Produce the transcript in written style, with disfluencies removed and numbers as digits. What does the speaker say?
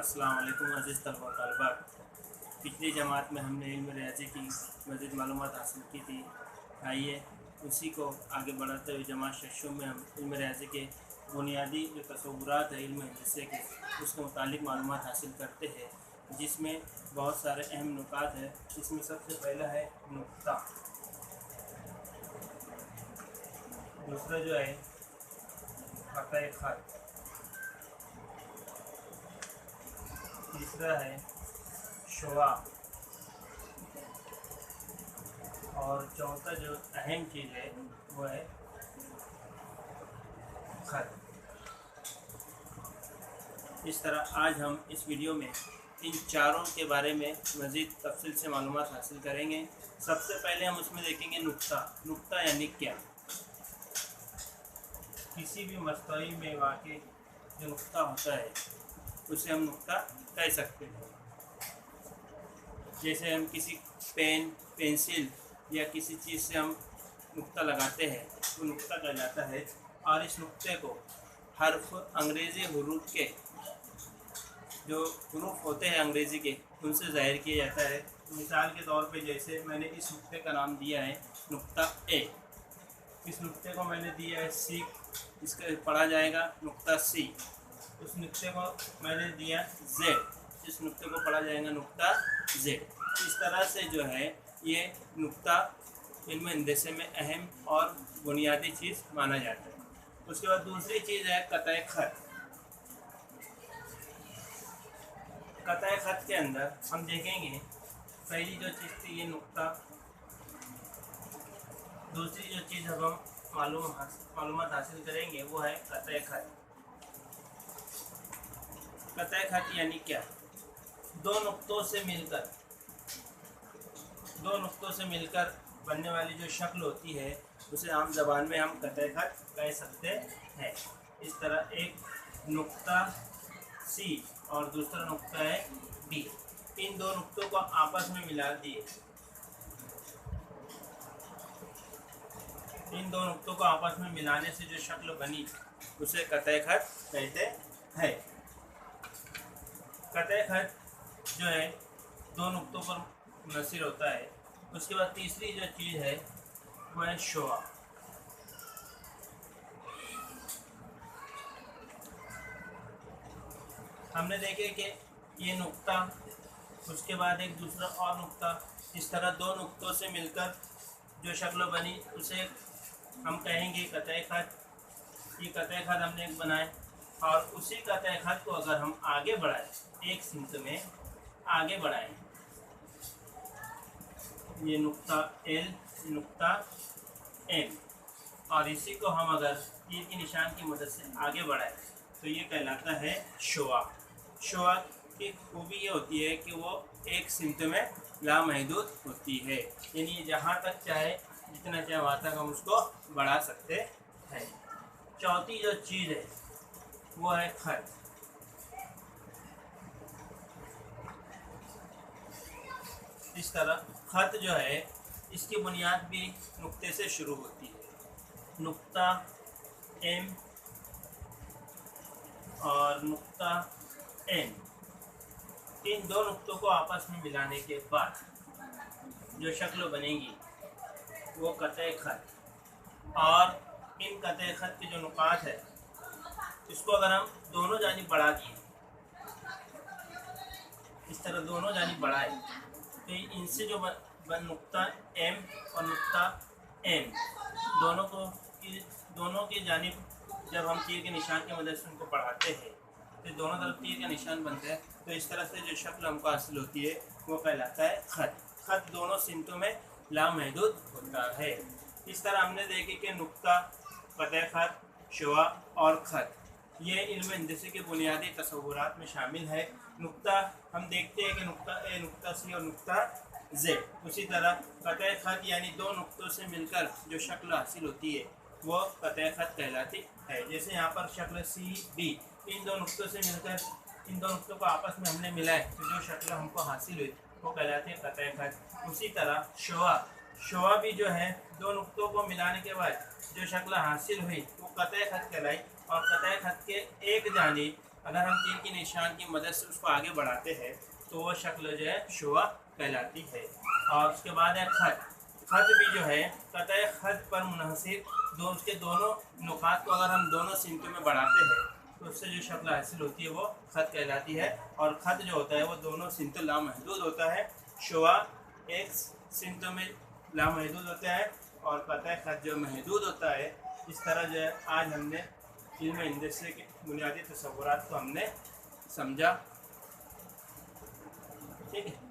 अस्सलाम वालेकुम अज़ीज़ तलबा तलबात। पिछली जमात में हमने इल्म रियाज़ी की मज़ीद मालूमात हासिल की थी। आइए उसी को आगे बढ़ाते हुए जमात शशों में हम इल्म रियाज़ी के बुनियादी जो तसव्वुरात है इल्म हिस्से के उसके मुतालिक मालूमात हासिल करते हैं, जिसमें बहुत सारे अहम नुकात हैं। इसमें सबसे पहला है नुक्ता, दूसरा जो है क़त्ए ख़त, तीसरा है शुआ, और चौथा जो अहम चीज़ है वो है खत। इस तरह आज हम इस वीडियो में इन चारों के बारे में मज़ीद तफसील से मालूमात हासिल करेंगे। सबसे पहले हम उसमें देखेंगे नुक्ता। नुक्ता यानी क्या? किसी भी मस्तई में वाक़ई जो नुक्ता होता है उसे हम नुक्ता कह सकते हैं। जैसे हम किसी पेन, पेंसिल या किसी चीज़ से हम नुक्ता लगाते हैं वो नुक्ता कहलाता है। और इस नुक्ते को हर्फ अंग्रेज़ी हुरूफ के जो हुरूफ होते हैं अंग्रेज़ी के उनसे ज़ाहिर किया जाता है। मिसाल के तौर पे जैसे मैंने इस नुक्ते का नाम दिया है नुक्ता ए, इस नुक्ते को मैंने दिया है सी, इसका पढ़ा जाएगा नुक्ता सी। उस नुक्ते को मैंने दिया जेड, इस नुक्ते को पढ़ा जाएगा नुक्ता जेड। इस तरह से जो है ये नुक्ता इल्म हिंदसे में अहम और बुनियादी चीज़ माना जाता है। उसके बाद दूसरी चीज़ है क़त्ए ख़त। क़त्ए ख़त के अंदर हम देखेंगे पहली जो चीज़ थी ये नुक्ता, दूसरी जो चीज़ अब हम मालूमात हासिल करेंगे वो है क़त्ए ख़त। क़त्ए ख़त यानी क्या? दो नुक्तों से मिलकर बनने वाली जो शक्ल होती है उसे आम ज़बान में हम क़त्ए ख़त कह सकते हैं। इस तरह एक नुक्ता सी और दूसरा नुक्ता है डी, इन दो नुक्तों को आपस में मिला दिए, इन दो नुक्तों को आपस में मिलाने से जो शक्ल बनी उसे क़त्ए ख़त कहते हैं। क़त्ए ख़त जो है दो नुक्तों पर मुनहसर होता है। उसके बाद तीसरी जो चीज़ है वह है शुआ। हमने देखे कि ये नुक्ता, उसके बाद एक दूसरा और नुक्ता, इस तरह दो नुक्तों से मिलकर जो शक्ल बनी उसे हम कहेंगे क़त्ए ख़त। ये क़त्ए ख़त हमने एक बनाए और उसी क़त्ए ख़त को अगर हम आगे बढ़ाएं, एक सिमत में आगे बढ़ाएं, ये नुक्ता एल, नुक्ता एम, और इसी को हम अगर तीर के निशान की मदद से आगे बढ़ाएं तो ये कहलाता है शुआ। शुआ की खूबी ये होती है कि वो एक सिमत में लामहदूद होती है, यानी जहाँ तक चाहे जितना चाहे वहाँ तक हम उसको बढ़ा सकते हैं। चौथी जो चीज़ है वो है ख़त। इस तरह ख़त जो है इसकी बुनियाद भी नुक्ते से शुरू होती है। नुक्ता एम और नुक्ता एन, इन दो नुक्तों को आपस में मिलाने के बाद जो शक्ल बनेगी वो क़त्ए ख़त। और इन क़त्ए ख़त के जो नुकात है इसको अगर हम दोनों जानिब बढ़ा दिए, इस तरह दोनों जानिब बढ़ाए तो इनसे जो नुक्ता एम और नुक्ता एम दोनों की जानिब जब हम तीर के निशान की मदद से उनको बढ़ाते हैं तो दोनों तरफ तीर का निशान बनता है। तो इस तरह से जो शक्ल हमको हासिल होती है वो कहलाता है ख़त। ख़त दोनों सिमतों में लामहदूद होता है। इस तरह हमने देखे कि नुक्ता, क़त्ए ख़त, शुआ और ख़त ये इल्म हिंदसे के बुनियादी तसव्वुरात में शामिल है। नुक्ता हम देखते हैं कि नुक्ता ए, नुक्ता सी और नुक्ता जेड। उसी तरह क़त्ए ख़त यानी दो नुक्तों से मिलकर जो शक्ल हासिल होती है वो क़त्ए ख़त कहलाती है। जैसे यहाँ पर शक्ल सी डी, इन दो नुक्तों से मिलकर इन दो नुक्तों को आपस में हमने मिलाए तो जो शक्ल हमको हासिल हुई वो कहलाती है क़त्ए ख़त। उसी तरह शुआ भी जो है दो नुक्तों को मिलाने के बाद जो शक्ल हासिल हुई वो क़त्ए ख़त कहलाई। और क़त्ए ख़त के एक जानिब अगर हम तीर के निशान की मदद से उसको आगे बढ़ाते हैं तो वो शक्ल जो है शुआ कहलाती है। और उसके बाद है खत। खत भी जो है कतई खत पर मुनहसिर उसके दोनों नुकात को अगर हम दोनों सिमतों में बढ़ाते हैं तो उससे जो शक्ल हासिल होती है वो खत कहलाती है। और खत जो होता है वो दोनों सिमतों लामहदूद होता है। शुआ एक सिमतों में लामहदूद होता है और कतई खत जो महदूद होता है। इस तरह जो है आज हमने इल्म हिंदसे के बुनियादी तसव्वुरात को हमने समझा। ठीक है।